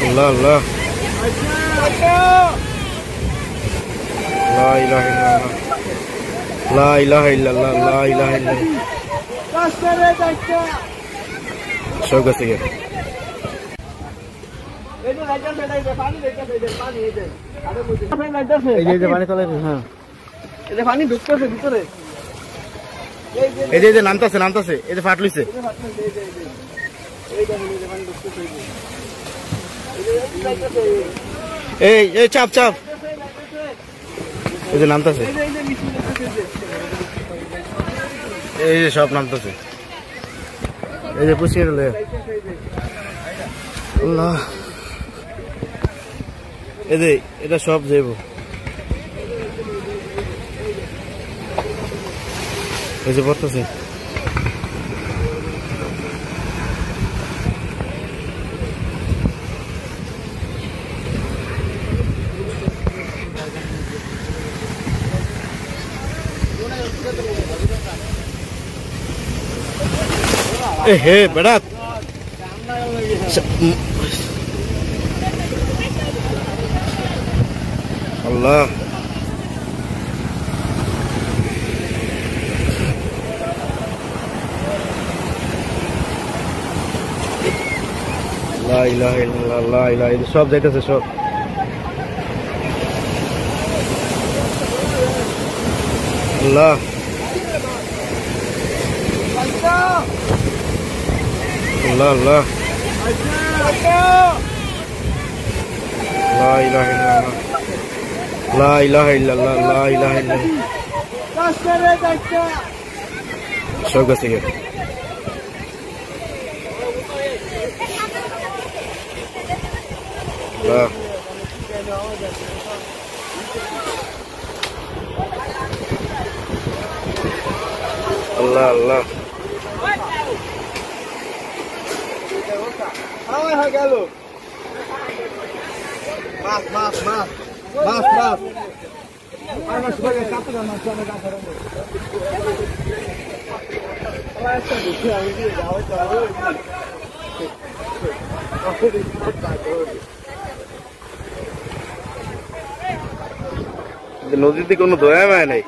আল্লাহ আল্লাহ লা ইলাহা ইল্লাল্লাহ লা ইলাহা ইল্লাল্লাহ লা ইলাহা ইল্লাল্লাহ সব গেছে গে এই যে লাইটার ফেলাই দে পানি দেখতে দে পানি এই যে আরে বুঝি এই যে পানি চলে হ্যাঁ এই যে পানি ঢুকতেছে ভিতরে এই যে নামতাছে এই যে ফাট লইছে এই চাপ চাপ এই যে নামতাছে এই যে সব নামতাছে এই যে পুষিয়ে দিলে আল্লাহ এই যে এটা সব যাইব এই যে পড়তেছে হে বেড়া আল্লাহ লা ইলাহা ইল্লাল্লাহ লা ইলাহা ইল্লাল্লাহ সব যাইতেছে সব আল্লাহ আল্লাহ আল্লাহ লা ইলাহা ইল্লাল্লাহ লা ইলাহা ইল্লাল্লাহ লা ইলাহা ইল্লাল্লাহ সব গেছে গে আল্লাহ আল্লাহ গেল মাছ মাছ মাছ মাছ মাছ নদীতে কোনো দয়া মায় নাই।